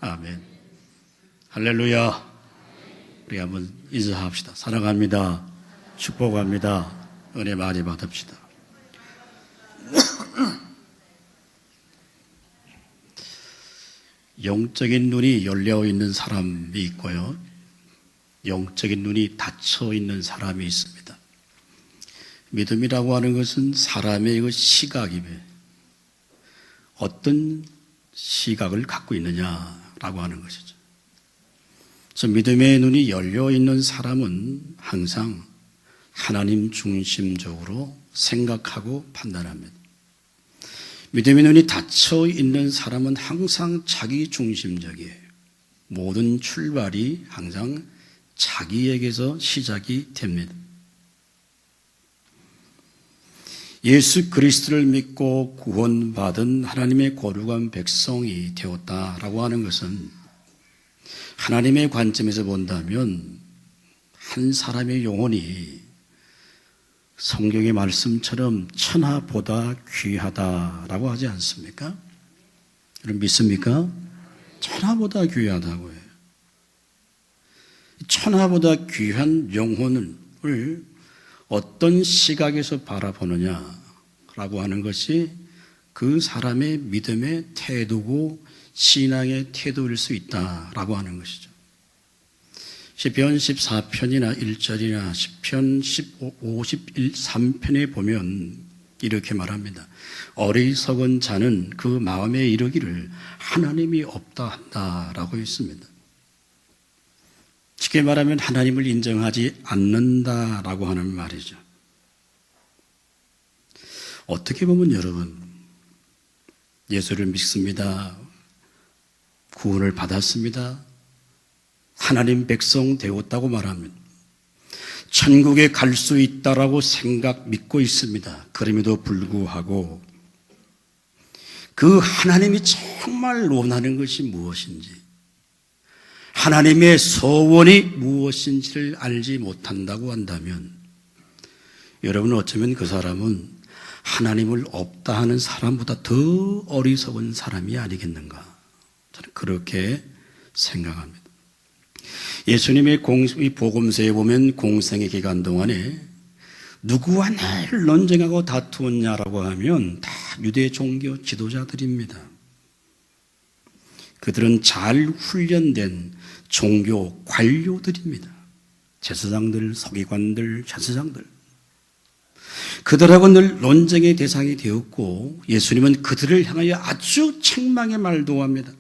아멘. 할렐루야. 우리 한번 인사합시다. 사랑합니다. 축복합니다. 은혜 많이 받읍시다. 영적인 눈이 열려 있는 사람이 있고요, 영적인 눈이 닫혀 있는 사람이 있습니다. 믿음이라고 하는 것은 사람의 그 시각이며 어떤 시각을 갖고 있느냐라고 하는 것이죠. 그래서 믿음의 눈이 열려 있는 사람은 항상 하나님 중심적으로 생각하고 판단합니다. 믿음의 눈이 닫혀 있는 사람은 항상 자기 중심적이에요. 모든 출발이 항상 자기에게서 시작이 됩니다. 예수 그리스도를 믿고 구원받은 하나님의 거룩한 백성이 되었다라고 하는 것은 하나님의 관점에서 본다면 한 사람의 영혼이 성경의 말씀처럼 천하보다 귀하다라고 하지 않습니까? 여러분 믿습니까? 천하보다 귀하다고 해요. 천하보다 귀한 영혼을 어떤 시각에서 바라보느냐라고 하는 것이 그 사람의 믿음의 태도고 신앙의 태도일 수 있다라고 하는 것이죠. 시편 14편이나 1절이나 시편 53편에 보면 이렇게 말합니다. 어리석은 자는 그 마음에 이르기를 하나님이 없다 한다라고 했습니다. 쉽게 말하면 하나님을 인정하지 않는다라고 하는 말이죠. 어떻게 보면 여러분, 예수를 믿습니다, 구원을 받았습니다, 하나님 백성 되었다고 말합니다. 천국에 갈 수 있다라고 믿고 있습니다. 그럼에도 불구하고 그 하나님이 정말 원하는 것이 무엇인지, 하나님의 소원이 무엇인지를 알지 못한다고 한다면 여러분, 어쩌면 그 사람은 하나님을 없다 하는 사람보다 더 어리석은 사람이 아니겠는가, 저는 그렇게 생각합니다. 예수님의 복음서에 보면 공생의 기간 동안에 누구와 늘 논쟁하고 다투었냐라고 하면 다 유대 종교 지도자들입니다. 그들은 잘 훈련된 종교 관료들입니다. 제사장들, 서기관들, 제사장들. 그들하고 늘 논쟁의 대상이 되었고 예수님은 그들을 향하여 아주 책망의 말도 합니다.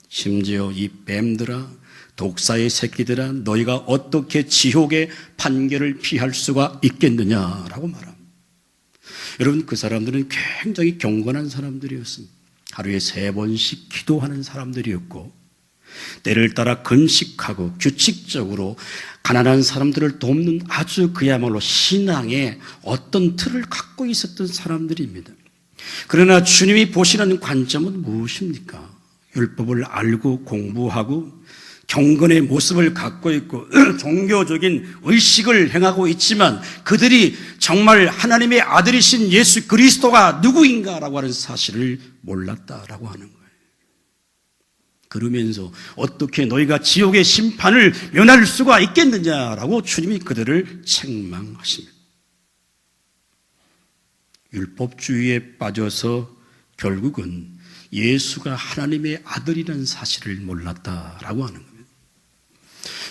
심지어 이 뱀들아, 독사의 새끼들아, 너희가 어떻게 지옥의 판결을 피할 수가 있겠느냐라고 말합니다. 여러분, 그 사람들은 굉장히 경건한 사람들이었습니다. 하루에 3번씩 기도하는 사람들이었고 때를 따라 금식하고 규칙적으로 가난한 사람들을 돕는 아주 그야말로 신앙의 어떤 틀을 갖고 있었던 사람들입니다. 그러나 주님이 보시는 관점은 무엇입니까? 율법을 알고 공부하고 경건의 모습을 갖고 있고 종교적인 의식을 행하고 있지만 그들이 정말 하나님의 아들이신 예수 그리스도가 누구인가라고 하는 사실을 몰랐다라고 하는 거예요. 그러면서 어떻게 너희가 지옥의 심판을 면할 수가 있겠느냐라고 주님이 그들을 책망하십니다. 율법주의에 빠져서 결국은 예수가 하나님의 아들이라는 사실을 몰랐다라고 하는 겁니다.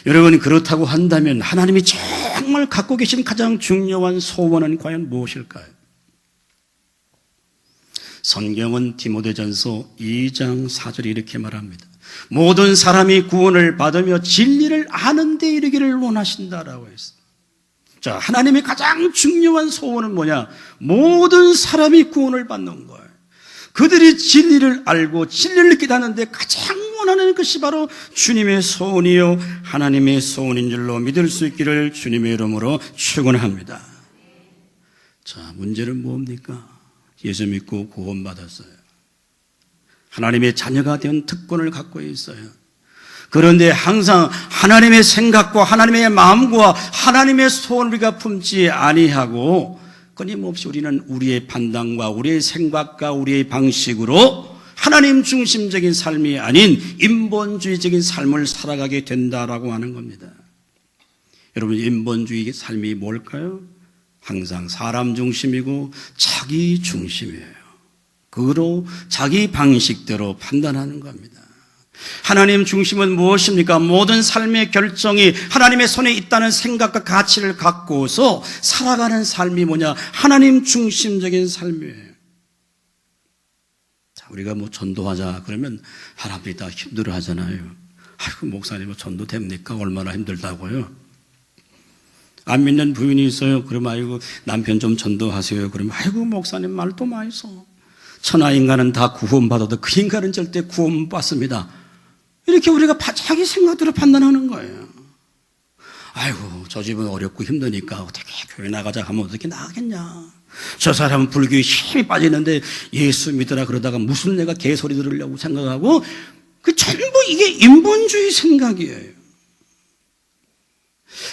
여러분, 그렇다고 한다면 하나님이 정말 갖고 계신 가장 중요한 소원은 과연 무엇일까요? 성경은 디모데전서 2장 4절에 이렇게 말합니다. 모든 사람이 구원을 받으며 진리를 아는 데 이르기를 원하신다라고 했어요. 자, 하나님의 가장 중요한 소원은 뭐냐? 모든 사람이 구원을 받는 거예요. 그들이 진리를 알고 진리를 깨닫는데 가장 원하는 것이 바로 주님의 소원이요 하나님의 소원인 줄로 믿을 수 있기를 주님의 이름으로 축원합니다. 자, 문제는 뭡니까? 예수 믿고 구원받았어요. 하나님의 자녀가 된 특권을 갖고 있어요. 그런데 항상 하나님의 생각과 하나님의 마음과 하나님의 소원을 우리가 품지 아니하고 끊임없이 우리는 우리의 판단과 우리의 생각과 우리의 방식으로 하나님 중심적인 삶이 아닌 인본주의적인 삶을 살아가게 된다라고 하는 겁니다. 여러분, 인본주의 삶이 뭘까요? 항상 사람 중심이고 자기 중심이에요. 그로 자기 방식대로 판단하는 겁니다. 하나님 중심은 무엇입니까? 모든 삶의 결정이 하나님의 손에 있다는 생각과 가치를 갖고서 살아가는 삶이 뭐냐? 하나님 중심적인 삶이에요. 자, 우리가 뭐 전도하자 그러면 사람들이 다 힘들어 하잖아요. 아이고, 목사님 전도 됩니까? 얼마나 힘들다고요? 안 믿는 부인이 있어요. 그러면 아이고, 남편 좀 전도하세요. 그러면 아이고, 목사님 말도 많이 써. 천하 인간은 다 구원받아도 그 인간은 절대 구원 못 받습니다. 이렇게 우리가 자기 생각대로 판단하는 거예요. 아이고, 저 집은 어렵고 힘드니까 어떻게 교회 나가자 하면 어떻게 나가겠냐. 저 사람은 불교에 힘이 빠지는데 예수 믿으라 그러다가 무슨 내가 개소리 들으려고 생각하고, 그 전부 이게 인본주의 생각이에요.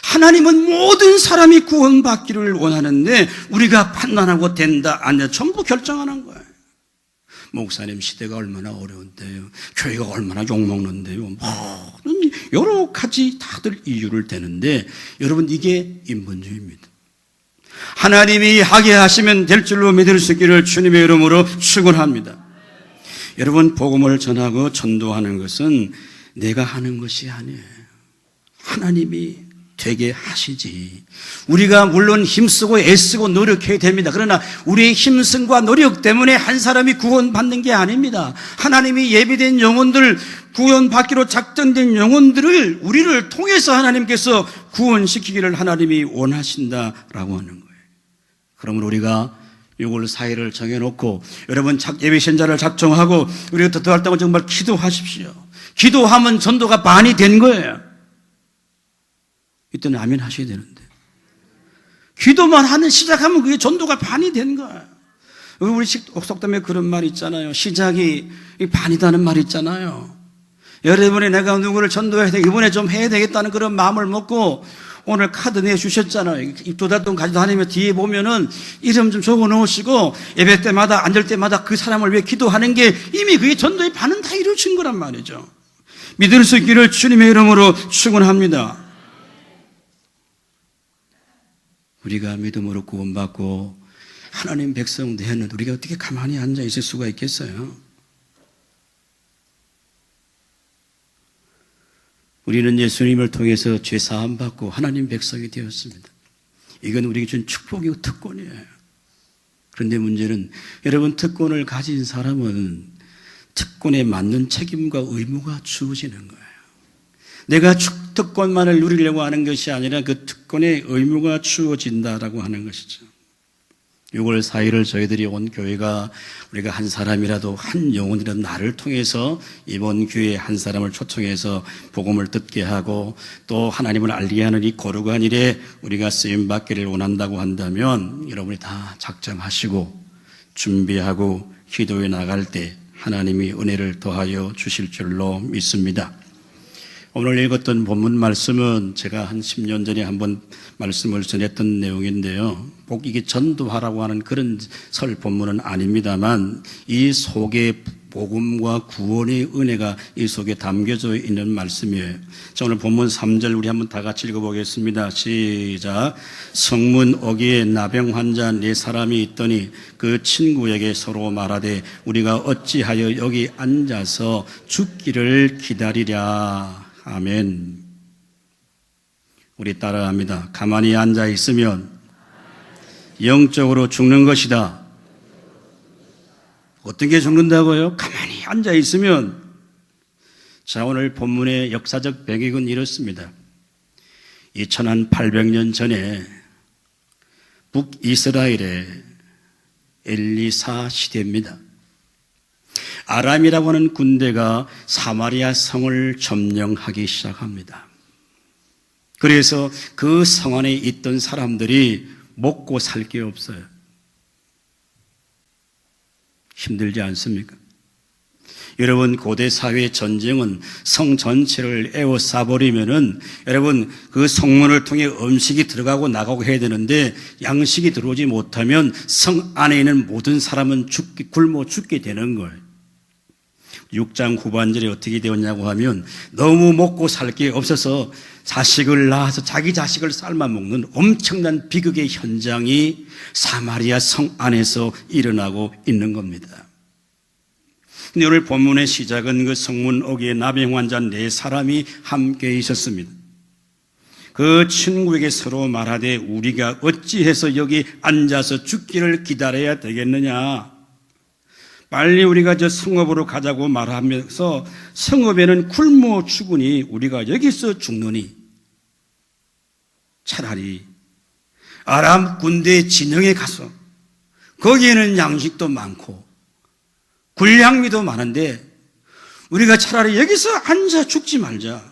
하나님은 모든 사람이 구원받기를 원하는데 우리가 판단하고 된다 안 된다 전부 결정하는 거예요. 목사님, 시대가 얼마나 어려운데요. 교회가 얼마나 욕먹는데요. 모든 여러 가지 다들 이유를 대는데, 여러분, 이게 인본주의입니다. 하나님이 하게 하시면 될 줄로 믿을 수 있기를 주님의 이름으로 축원합니다. 여러분, 복음을 전하고 전도하는 것은 내가 하는 것이 아니에요. 하나님이 되게 하시지. 우리가 물론 힘쓰고 애쓰고 노력해야 됩니다. 그러나 우리의 힘씀과 노력 때문에 한 사람이 구원받는 게 아닙니다. 하나님이 예비된 영혼들, 구원받기로 작정된 영혼들을 우리를 통해서 하나님께서 구원시키기를 하나님이 원하신다라고 하는 거예요. 그러면 우리가 6월 4일을 정해놓고 여러분 예비신자를 작정하고 우리가 전도할 때는 정말 기도하십시오. 기도하면 전도가 반이 된 거예요. 이때는 아멘 하셔야 되는데, 기도만 하는 시작하면 그게 전도가 반이 된 거예요. 우리 속담에 그런 말 있잖아요. 시작이 반이다는 말 있잖아요. 여러분이 내가 누구를 전도해야 돼, 이번에 좀 해야 되겠다는 그런 마음을 먹고 오늘 카드 내주셨잖아요. 2달 동안 가지고 다니면 뒤에 보면은 이름 좀 적어 놓으시고 예배 때마다 앉을 때마다 그 사람을 위해 기도하는 게 이미 그게 전도의 반은 다 이루어진 거란 말이죠. 믿을 수 있기를 주님의 이름으로 축원합니다. 우리가 믿음으로 구원받고 하나님 백성 되었는데 우리가 어떻게 가만히 앉아 있을 수가 있겠어요? 우리는 예수님을 통해서 죄 사함 받고 하나님 백성이 되었습니다. 이건 우리에게 준 축복이고 특권이에요. 그런데 문제는 여러분, 특권을 가진 사람은 특권에 맞는 책임과 의무가 주어지는 거예요. 내가 특권만을 누리려고 하는 것이 아니라 그 특권의 의무가 주어진다라고 하는 것이죠. 6월 4일을 저희들이 온 교회가 우리가 한 사람이라도, 한 영혼이라도 나를 통해서 이번 교회에 한 사람을 초청해서 복음을 듣게 하고 또 하나님을 알게 하는 이 거룩한 일에 우리가 쓰임받기를 원한다고 한다면 여러분이 다 작정하시고 준비하고 기도에 나갈 때 하나님이 은혜를 더하여 주실 줄로 믿습니다. 오늘 읽었던 본문 말씀은 제가 한 10년 전에 한번 말씀을 전했던 내용인데요. 꼭 이게 전도하라고 하는 그런 설 본문은 아닙니다만 이 속에 복음과 구원의 은혜가 이 속에 담겨져 있는 말씀이에요. 자, 오늘 본문 3절 우리 한번 다 같이 읽어보겠습니다. 시작. 성문 어귀에 나병 환자 4사람이 있더니 그 친구에게 서로 말하되 우리가 어찌하여 여기 앉아서 죽기를 기다리랴. 아멘. 우리 따라합니다. 가만히 앉아 있으면 영적으로 죽는 것이다. 어떤 게 죽는다고요? 가만히 앉아 있으면. 자, 오늘 본문의 역사적 배경은 이렇습니다. 2800년 전에 북이스라엘의 엘리사 시대입니다. 아람이라고 하는 군대가 사마리아 성을 점령하기 시작합니다. 그래서 그 성 안에 있던 사람들이 먹고 살 게 없어요. 힘들지 않습니까? 여러분, 고대 사회의 전쟁은 성 전체를 에워싸버리면은 여러분, 그 성문을 통해 음식이 들어가고 나가고 해야 되는데 양식이 들어오지 못하면 성 안에 있는 모든 사람은 굶어 죽게 되는 거예요. 6장 후반절에 어떻게 되었냐고 하면 너무 먹고 살 게 없어서 자식을 낳아서 자기 자식을 삶아 먹는 엄청난 비극의 현장이 사마리아 성 안에서 일어나고 있는 겁니다. 근데 오늘 본문의 시작은 그 성문 어귀에 나병 환자 4사람이 함께 있었습니다. 그 친구에게 서로 말하되 우리가 어찌해서 여기 앉아서 죽기를 기다려야 되겠느냐. 빨리 우리가 저 성읍으로 가자고 말하면서 성읍에는 굶어 죽으니 우리가 여기서 죽느니 차라리 아람 군대 진영에 가서 거기에는 양식도 많고 군량미도 많은데 우리가 차라리 여기서 앉아 죽지 말자.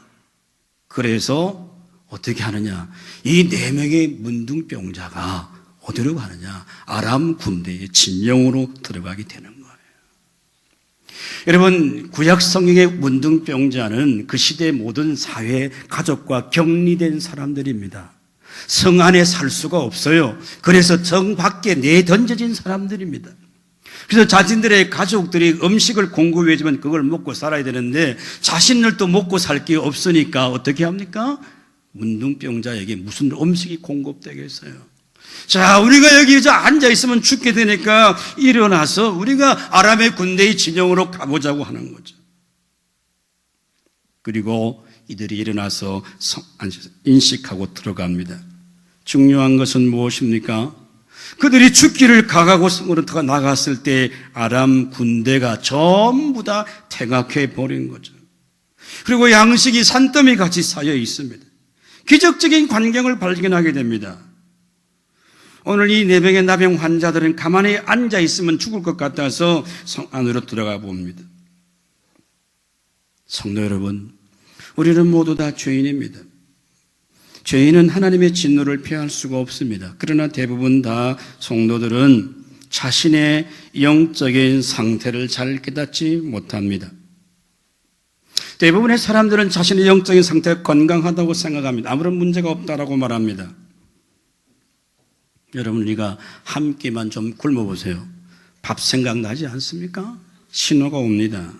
그래서 어떻게 하느냐? 이 4명의 문둥병자가 어디로 가느냐? 아람 군대의 진영으로 들어가게 되는 거예요. 여러분, 구약 성경의 문둥병자는 그 시대 모든 사회, 가족과 격리된 사람들입니다. 성 안에 살 수가 없어요. 그래서 성 밖에 내던져진 사람들입니다. 그래서 자신들의 가족들이 음식을 공급해주면 그걸 먹고 살아야 되는데 자신들도 먹고 살 게 없으니까 어떻게 합니까? 문둥병자에게 무슨 음식이 공급되겠어요? 자, 우리가 여기 앉아있으면 죽게 되니까 일어나서 우리가 아람의 군대의 진영으로 가보자고 하는 거죠. 그리고 이들이 일어나서 인식하고 들어갑니다. 중요한 것은 무엇입니까? 그들이 죽기를 각하고 성으로 나갔을 때 아람 군대가 전부 다 퇴각해 버린 거죠. 그리고 양식이 산더미 같이 쌓여 있습니다. 기적적인 광경을 발견하게 됩니다. 오늘 이 4명의 나병 환자들은 가만히 앉아 있으면 죽을 것 같아서 성 안으로 들어가 봅니다. 성도 여러분, 우리는 모두 다 죄인입니다. 죄인은 하나님의 진노를 피할 수가 없습니다. 그러나 대부분 다 성도들은 자신의 영적인 상태를 잘 깨닫지 못합니다. 대부분의 사람들은 자신의 영적인 상태가 건강하다고 생각합니다. 아무런 문제가 없다라고 말합니다. 여러분, 우리가 한 끼만 좀 굶어보세요. 밥 생각나지 않습니까? 신호가 옵니다.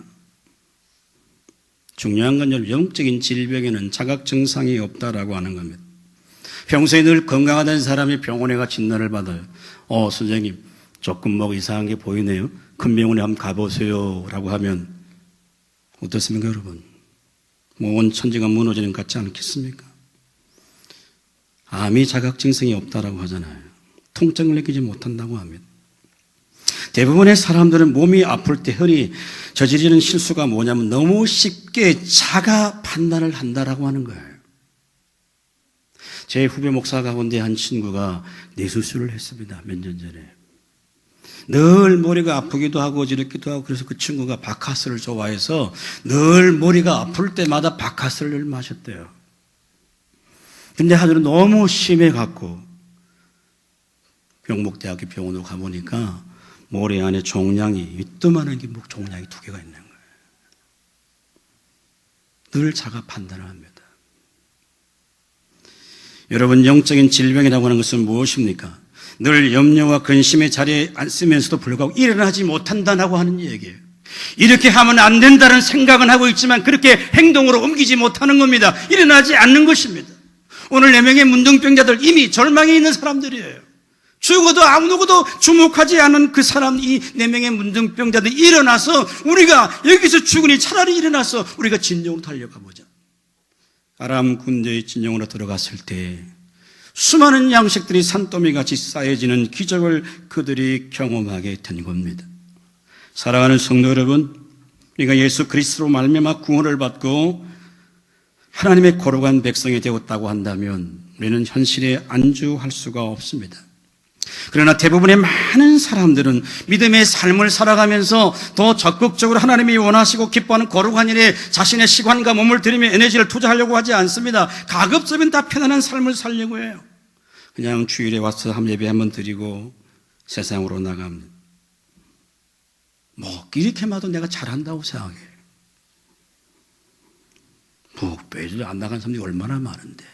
중요한 건 영적인 질병에는 자각 증상이 없다라고 하는 겁니다. 평소에 늘 건강하다는 사람이 병원에 가 진단을 받아요. 선생님, 조금 이상한 게 보이네요. 큰 병원에 한번 가보세요. 라고 하면 어떻습니까, 여러분? 온 천지가 무너지는 것 같지 않겠습니까? 암이 자각 증상이 없다라고 하잖아요. 통증을 느끼지 못한다고 합니다. 대부분의 사람들은 몸이 아플 때 흔히 저지르는 실수가 뭐냐면 너무 쉽게 자가 판단을 한다라고 하는 거예요. 제 후배 목사 가운데 한 친구가 뇌수술을 했습니다. 몇 년 전에. 늘 머리가 아프기도 하고 어지럽기도 하고 그래서 그 친구가 바카스를 좋아해서 늘 머리가 아플 때마다 바카스를 마셨대요. 근데 하루는 너무 심해갖고 경북대학교 병원으로 가보니까 머리 안에 종양이 이따만한 게 종양이 2개가 있는 거예요. 늘 자가 판단을 합니다. 여러분, 영적인 질병이라고 하는 것은 무엇입니까? 늘 염려와 근심의 자리에 앉으면서도 불구하고 일어나지 못한다고 하는 얘기예요. 이렇게 하면 안 된다는 생각은 하고 있지만 그렇게 행동으로 옮기지 못하는 겁니다. 일어나지 않는 것입니다. 오늘 4명의 문둥병자들 이미 절망에 있는 사람들이에요. 죽어도 아무 누구도 주목하지 않은 그 사람, 이 4명의 문둥병자들이 일어나서 우리가 여기서 죽으니 차라리 일어나서 우리가 진영으로 달려가 보자. 아람 군대의 진영으로 들어갔을 때 수많은 양식들이 산더미같이 쌓여지는 기적을 그들이 경험하게 된 겁니다. 사랑하는 성도 여러분, 우리가 예수 그리스도로 말미암아 구원을 받고 하나님의 거룩한 백성이 되었다고 한다면 우리는 현실에 안주할 수가 없습니다. 그러나 대부분의 많은 사람들은 믿음의 삶을 살아가면서 더 적극적으로 하나님이 원하시고 기뻐하는 거룩한 일에 자신의 시간과 몸을 들이며 에너지를 투자하려고 하지 않습니다. 가급적이면 다 편안한 삶을 살려고 해요. 그냥 주일에 와서 예배 한번 드리고 세상으로 나갑니다. 이렇게 봐도 내가 잘한다고 생각해. 교회를 안 나간 사람들이 얼마나 많은데.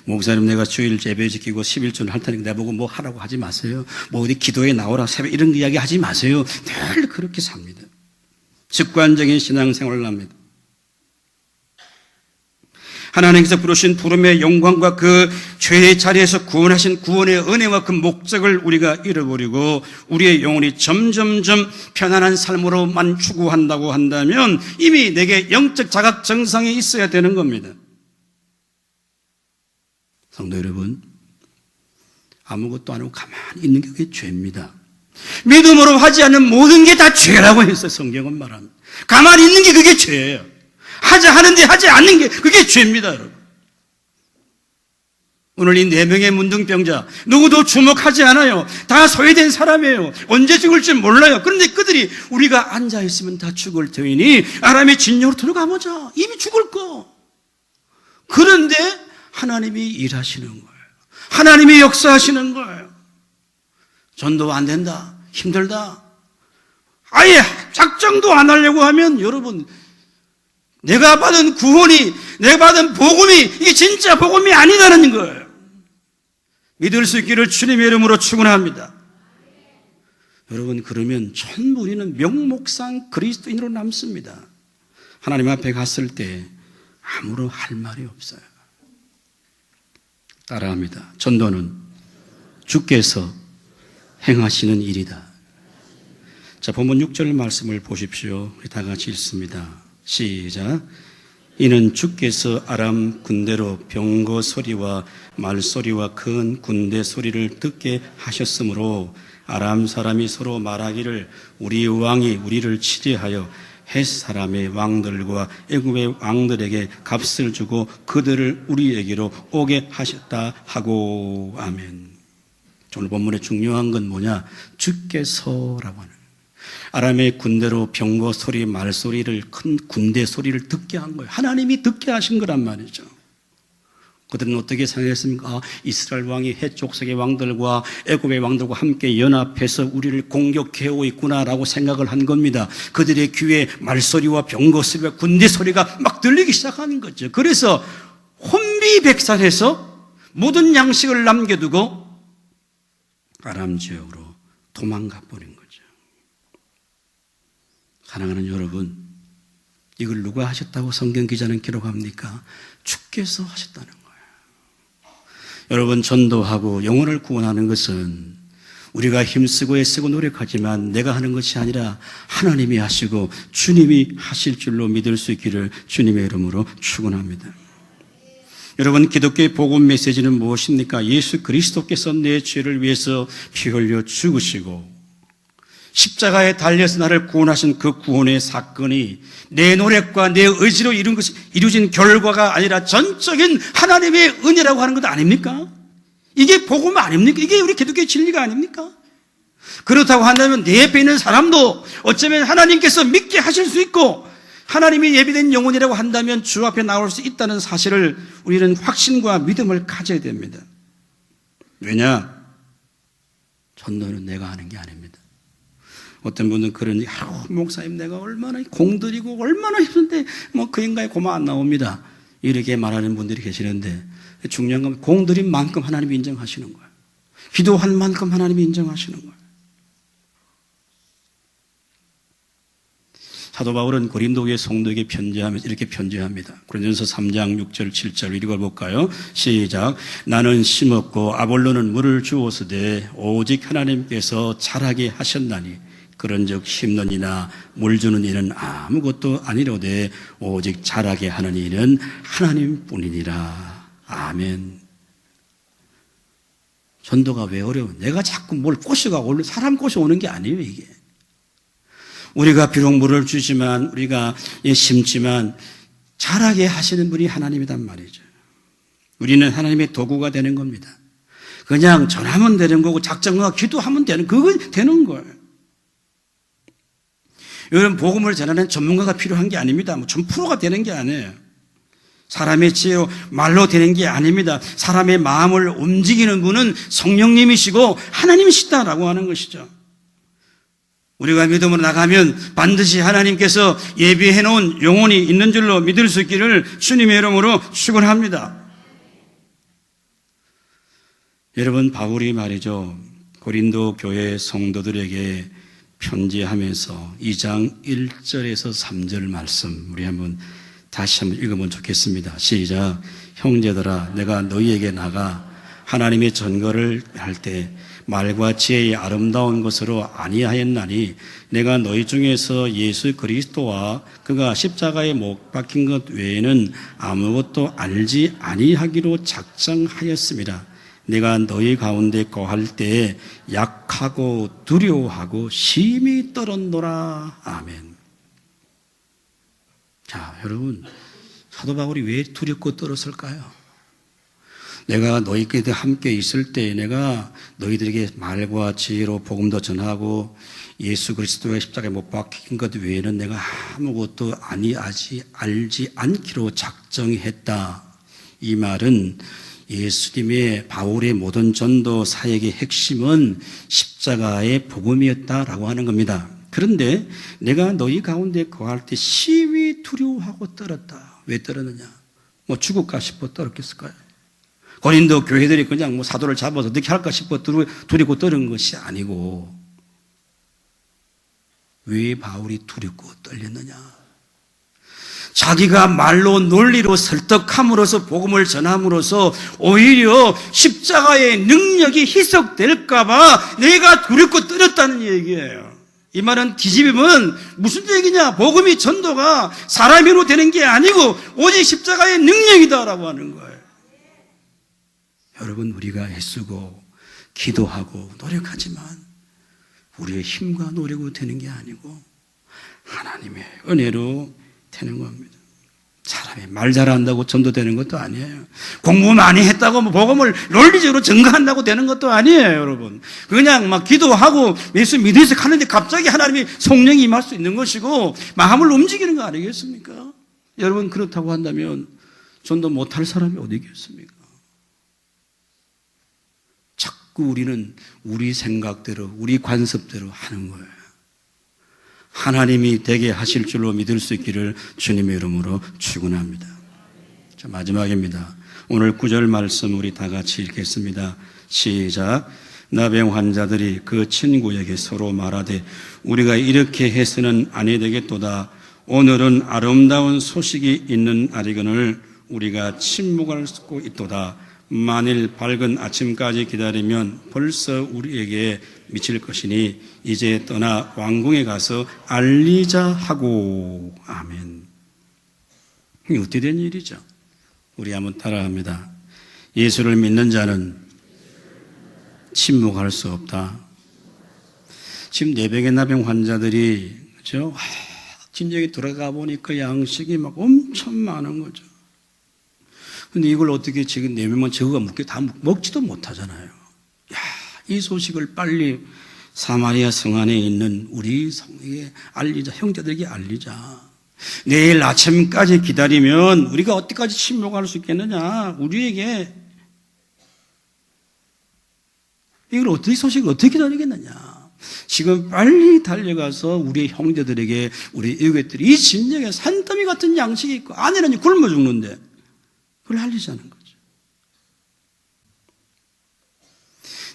목사님, 내가 주일 예배 지키고 11조를 할 테니까 내보고 뭐 하라고 하지 마세요. 어디 기도에 나오라 새벽 이런 이야기 하지 마세요. 늘 그렇게 삽니다. 습관적인 신앙생활을 합니다. 하나님께서 부르신 부름의 영광과 그 죄의 자리에서 구원하신 구원의 은혜와 그 목적을 우리가 잃어버리고 우리의 영혼이 점점점 편안한 삶으로만 추구한다고 한다면 이미 내게 영적 자각 정상에 있어야 되는 겁니다. 성도 여러분, 아무것도 안 하고 가만히 있는 게 그게 죄입니다. 믿음으로 하지 않는 모든 게 다 죄라고 해서 성경은 말합니다. 가만히 있는 게 그게 죄예요. 하자 하는데 하지 않는 게 그게 죄입니다, 여러분. 오늘 이 4명의 문둥병자 누구도 주목하지 않아요. 다 소외된 사람이에요. 언제 죽을지 몰라요. 그런데 그들이 우리가 앉아있으면 다 죽을 터이니 아람의 진영으로 들어가보자. 이미 죽을 거. 그런데 하나님이 일하시는 거예요. 하나님이 역사하시는 거예요. 전도 안 된다. 힘들다. 아예 작정도 안 하려고 하면 여러분, 내가 받은 구원이, 내가 받은 복음이 이게 진짜 복음이 아니다는 거예요. 믿을 수 있기를 주님의 이름으로 축원합니다. 여러분, 그러면 전부 우리는 명목상 그리스도인으로 남습니다. 하나님 앞에 갔을 때 아무런 할 말이 없어요. 따라합니다. 전도는 주께서 행하시는 일이다. 자, 본문 6절 말씀을 보십시오. 우리 다 같이 읽습니다. 시작. 이는 주께서 아람 군대로 병거 소리와 말소리와 큰 군대 소리를 듣게 하셨으므로 아람 사람이 서로 말하기를 우리 왕이 우리를 치리하여 헷 사람의 왕들과 애굽의 왕들에게 값을 주고 그들을 우리에게로 오게 하셨다 하고. 아멘. 오늘 본문의 중요한 건 뭐냐? 주께서라고 하는 아람의 군대로 병거 소리, 말소리를, 큰 군대 소리를 듣게 한 거예요. 하나님이 듣게 하신 거란 말이죠. 그들은 어떻게 생각했습니까? 이스라엘 왕이 헷 족속의 왕들과 애굽의 왕들과 함께 연합해서 우리를 공격해오고 있구나라고 생각을 한 겁니다. 그들의 귀에 말소리와 병거 소리와 군대 소리가 막 들리기 시작하는 거죠. 그래서 혼비백산해서 모든 양식을 남겨두고 아람 지역으로 도망가 버린 거죠. 사랑하는 여러분, 이걸 누가 하셨다고 성경 기자는 기록합니까? 주께서 하셨다는 거예요. 여러분, 전도하고 영혼을 구원하는 것은 우리가 힘쓰고 애쓰고 노력하지만 내가 하는 것이 아니라 하나님이 하시고 주님이 하실 줄로 믿을 수 있기를 주님의 이름으로 축원합니다. 여러분, 기독교의 복음 메시지는 무엇입니까? 예수 그리스도께서 내 죄를 위해서 피 흘려 죽으시고 십자가에 달려서 나를 구원하신 그 구원의 사건이 내 노력과 내 의지로 이루어진 결과가 아니라 전적인 하나님의 은혜라고 하는 것 아닙니까? 이게 복음 아닙니까? 이게 우리 기독교의 진리가 아닙니까? 그렇다고 한다면 내 옆에 있는 사람도 어쩌면 하나님께서 믿게 하실 수 있고 하나님이 예비된 영혼이라고 한다면 주 앞에 나올 수 있다는 사실을 우리는 확신과 믿음을 가져야 됩니다. 왜냐? 전도는 내가 하는 게 아닙니다. 어떤 분은 그러니, 목사님 내가 얼마나 공들이고 얼마나 힘든데 그 인간의 고마 안 나옵니다. 이렇게 말하는 분들이 계시는데 중요한 건 공들인 만큼 하나님이 인정하시는 거예요. 기도한 만큼 하나님이 인정하시는 거예요. 사도 바울은 고린도교의 성도에게 편지하면서 이렇게 편지합니다. 고린도전서 3장 6절 7절 읽어볼까요? 시작. 나는 심었고 아볼로는 물을 주었으되 오직 하나님께서 자라게 하셨나니 그런즉 심는 이나 물 주는 이는 아무것도 아니로되 오직 자라게 하는 이는 하나님뿐이니라. 아멘. 전도가 왜 어려워? 내가 자꾸 뭘 꼬셔가고 사람 꼬셔오는 게 아니에요, 이게. 우리가 비록 물을 주지만 우리가 심지만 자라게 하시는 분이 하나님이란 말이죠. 우리는 하나님의 도구가 되는 겁니다. 그냥 전하면 되는 거고 작정하고 기도하면 그건 되는 거예요. 여러분, 복음을 전하는 전문가가 필요한 게 아닙니다. 전 프로가 되는 게 아니에요. 사람의 지혜로 말로 되는 게 아닙니다. 사람의 마음을 움직이는 분은 성령님이시고 하나님이시다라고 하는 것이죠. 우리가 믿음으로 나가면 반드시 하나님께서 예비해 놓은 영혼이 있는 줄로 믿을 수 있기를 주님의 이름으로 축원합니다. 여러분, 바울이 말이죠, 고린도 교회 성도들에게 편지하면서 2장 1절에서 3절 말씀 우리 다시 한번 읽어보면 좋겠습니다. 시작. 형제들아, 내가 너희에게 나가 하나님의 전거를 할 때 말과 지혜의 아름다운 것으로 아니하였나니 내가 너희 중에서 예수 그리스도와 그가 십자가에 못 박힌 것 외에는 아무것도 알지 아니하기로 작정하였습니다. 내가 너희 가운데 거할 때에 약하고 두려워하고 심히 떨었노라. 아멘. 자, 여러분, 사도 바울이 왜 두렵고 떨었을까요? 내가 너희끼리 함께 있을 때 내가 너희들에게 말과 지혜로 복음도 전하고 예수 그리스도의 십자가에 못 박힌 것 외에는 내가 아무것도 알지 않기로 작정했다. 이 말은 예수님의 바울의 모든 전도 사역의 핵심은 십자가의 복음이었다라고 하는 겁니다. 그런데 내가 너희 가운데 거할 때 심히 두려워하고 떨었다. 왜 떨었느냐? 죽을까 싶어 떨었겠을까요? 고린도 교회들이 그냥 사도를 잡아서 어떻게 할까 싶어 두렵고 떨은 것이 아니고 왜 바울이 두렵고 떨렸느냐? 자기가 말로 논리로 설득함으로써 복음을 전함으로써 오히려 십자가의 능력이 희석될까봐 내가 두렵고 떨었다는 얘기예요. 이 말은 뒤집으면 무슨 얘기냐? 복음이 전도가 사람으로 되는 게 아니고 오직 십자가의 능력이다라고 하는 거예요. 여러분, 우리가 애쓰고 기도하고 노력하지만 우리의 힘과 노력으로 되는 게 아니고 하나님의 은혜로 되는 겁니다. 사람이 말 잘한다고 전도되는 것도 아니에요. 공부 많이 했다고 복음을 논리적으로 증거한다고 되는 것도 아니에요, 여러분. 그냥 막 기도하고 예수 믿으면서 하는데 갑자기 하나님이 성령이 임할 수 있는 것이고 마음을 움직이는 거 아니겠습니까? 여러분, 그렇다고 한다면 전도 못할 사람이 어디 있겠습니까? 자꾸 우리는 우리 생각대로 우리 관습대로 하는 거예요. 하나님이 되게 하실 줄로 믿을 수 있기를 주님의 이름으로 축원합니다. 자, 마지막입니다. 오늘 9절 말씀 우리 다 같이 읽겠습니다. 시작. 나병 환자들이 그 친구에게 서로 말하되 우리가 이렇게 해서는 아니 되겠도다. 오늘은 아름다운 소식이 있는 날이거늘 우리가 침묵할 수 있도다. 만일 밝은 아침까지 기다리면 벌써 우리에게 미칠 것이니 이제 떠나 왕궁에 가서 알리자 하고. 아멘. 이게 어떻게 된 일이죠? 우리 한번 따라합니다. 예수를 믿는 자는 침묵할 수 없다. 지금 뇌병의 나병 환자들이 그렇죠? 진정에 들어가 보니까 양식이 막 엄청 많은 거죠. 근데 이걸 어떻게 지금 내면 저거가 다 먹지도 못하잖아요. 야, 이 소식을 빨리 사마리아 성 안에 있는 우리 성에게 알리자, 형제들에게 알리자. 내일 아침까지 기다리면 우리가 어디까지 침묵할 수 있겠느냐? 우리에게 이걸 이 소식을 어떻게 기다리겠느냐? 지금 빨리 달려가서 우리 형제들에게 우리 이웃들이 이 진정에 산더미 같은 양식이 있고 안에는 굶어 죽는데 그걸 알리자는 거죠.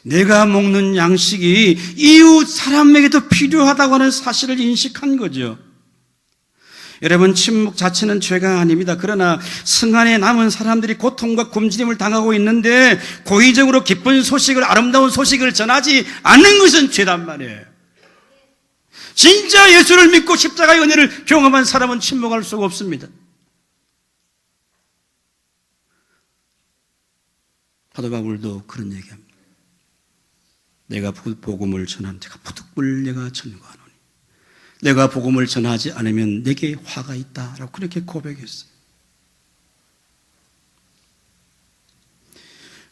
내가 먹는 양식이 이웃 사람에게도 필요하다고 하는 사실을 인식한 거죠. 여러분, 침묵 자체는 죄가 아닙니다. 그러나 성안에 남은 사람들이 고통과 굶주림을 당하고 있는데 고의적으로 기쁜 소식을, 아름다운 소식을 전하지 않는 것은 죄단 말이에요. 진짜 예수를 믿고 십자가의 은혜를 경험한 사람은 침묵할 수가 없습니다. 사도 바울도 그런 얘기합니다. 내가 복음을 전한 자가 부득불 내가 전거하노니 내가 복음을 전하지 않으면 내게 화가 있다라고 그렇게 고백했어요.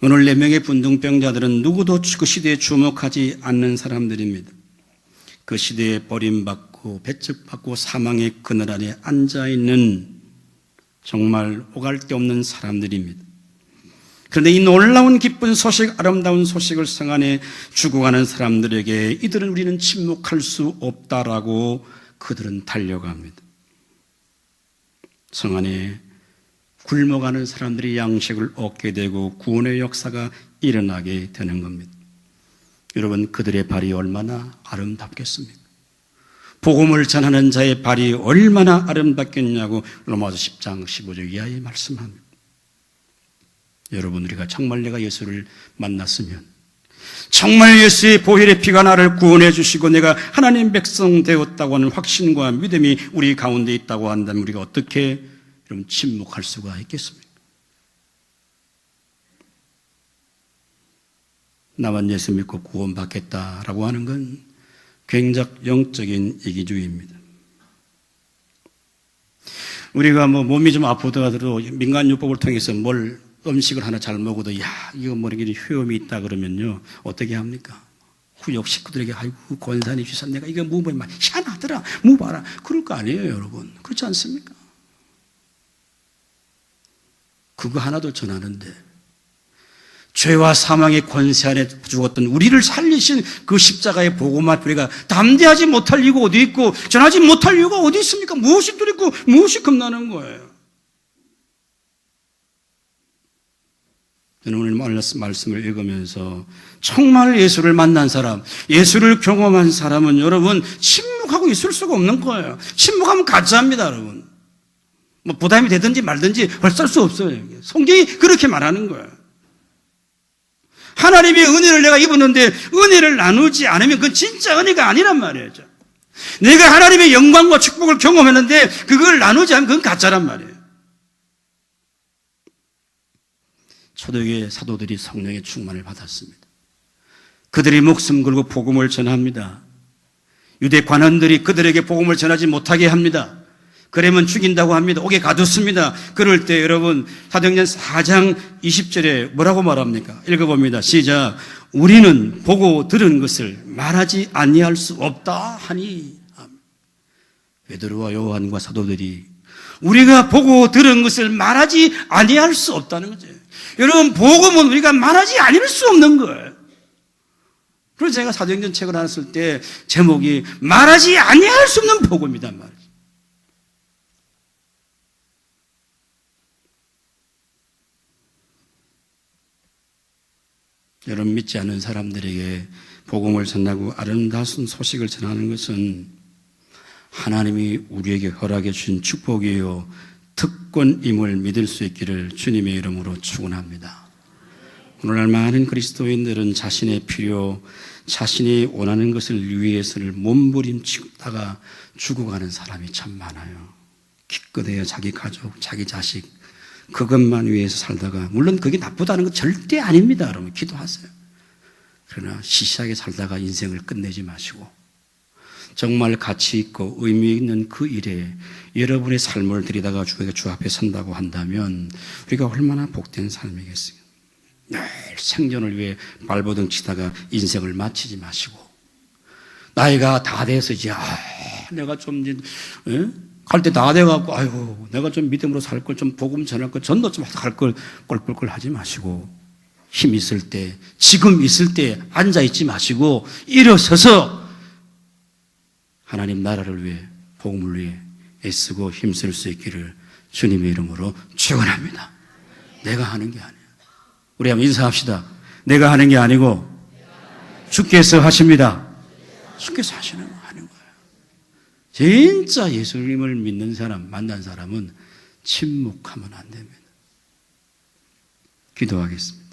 오늘 4명의 분등병자들은 누구도 그 시대에 주목하지 않는 사람들입니다. 그 시대에 버림받고 배척받고 사망의 그늘 아래 앉아있는 정말 오갈 데 없는 사람들입니다. 그런데 이 놀라운 기쁜 소식, 아름다운 소식을 성 안에 주고 가는 사람들에게 우리는 침묵할 수 없다라고 그들은 달려갑니다. 성 안에 굶어가는 사람들이 양식을 얻게 되고 구원의 역사가 일어나게 되는 겁니다. 여러분, 그들의 발이 얼마나 아름답겠습니까? 복음을 전하는 자의 발이 얼마나 아름답겠냐고 로마서 10장 15절 이하에 말씀합니다. 여러분, 우리가 정말 내가 예수를 만났으면, 정말 예수의 보혈의 피가 나를 구원해 주시고 내가 하나님 백성 되었다고 하는 확신과 믿음이 우리 가운데 있다고 한다면 우리가 어떻게 여러분 침묵할 수가 있겠습니까? 나만 예수 믿고 구원받겠다라고 하는 건 굉장히 영적인 이기주의입니다. 우리가 몸이 좀 아프더라도 민간요법을 통해서 음식을 하나 잘 먹어도 이거 이게 효험이 있다 그러면요 어떻게 합니까? 후역 식구들에게 아이고 권사님 주사 내가 이거 보면 희한하더라 봐라 그럴 거 아니에요 여러분. 그렇지 않습니까? 그거 하나도 전하는데 죄와 사망의 권세 안에 죽었던 우리를 살리신 그 십자가의 복음만 우리가 담대하지 못할 이유가 어디 있고 전하지 못할 이유가 어디 있습니까? 무엇이 두렵고 무엇이 겁나는 거예요? 저는 오늘 말씀을 읽으면서 정말 예수를 만난 사람, 예수를 경험한 사람은 여러분 침묵하고 있을 수가 없는 거예요. 침묵하면 가짜입니다, 여러분. 부담이 되든지 말든지 헐쌀 수 없어요. 성경이 그렇게 말하는 거예요. 하나님의 은혜를 내가 입었는데 은혜를 나누지 않으면 그건 진짜 은혜가 아니란 말이에요. 내가 하나님의 영광과 축복을 경험했는데 그걸 나누지 않으면 그건 가짜란 말이에요. 초대교회 사도들이 성령의 충만을 받았습니다. 그들이 목숨 걸고 복음을 전합니다. 유대 관원들이 그들에게 복음을 전하지 못하게 합니다. 그러면 죽인다고 합니다. 옥에 가뒀습니다. 그럴 때 여러분 사도행전 4장 20절에 뭐라고 말합니까? 읽어봅니다. 시작. 우리는 보고 들은 것을 말하지 아니할 수 없다 하니. 베드로와 요한과 사도들이 우리가 보고 들은 것을 말하지 아니할 수 없다는 거죠. 여러분 복음은 우리가 말하지 않을 수 없는 거예요. 그래서 제가 사도행전 책을 하나 쓸 때 제목이 말하지 아니할 수 없는 복음이란 말이죠. 여러분 믿지 않는 사람들에게 복음을 전하고 아름다운 소식을 전하는 것은 하나님이 우리에게 허락해 주신 축복이요 특권임을 믿을 수 있기를 주님의 이름으로 축원합니다. 오늘날 많은 그리스도인들은 자신의 필요, 자신이 원하는 것을 위해서를 몸부림치다가 죽어가는 사람이 참 많아요. 기껏해야 자기 가족, 자기 자식 그것만 위해서 살다가 물론 그게 나쁘다는 건 절대 아닙니다. 여러분 기도하세요. 그러나 시시하게 살다가 인생을 끝내지 마시고 정말 가치 있고 의미 있는 그 일에 여러분의 삶을 들이다가 주 앞에 선다고 한다면 우리가 얼마나 복된 삶이겠어요. 늘 생존을 위해 발버둥 치다가 인생을 마치지 마시고 나이가 다 돼서 이제 내가 좀 갈 때 다 돼갖고 아이고 내가 좀 믿음으로 살 걸 좀 복음 전할 걸 전도 좀 할 걸 꼴꼴꼴 하지 마시고 힘 있을 때 지금 있을 때 앉아있지 마시고 일어서서 하나님 나라를 위해 복음을 위해 애쓰고 힘쓸 수 있기를 주님의 이름으로 축원합니다. 내가 하는 게 아니에요. 우리 한번 인사합시다. 내가 하는 게 아니고 주께서 하십니다. 주께서 하시는 거 하는 거예요. 진짜 예수님을 믿는 사람, 만난 사람은 침묵하면 안 됩니다. 기도하겠습니다.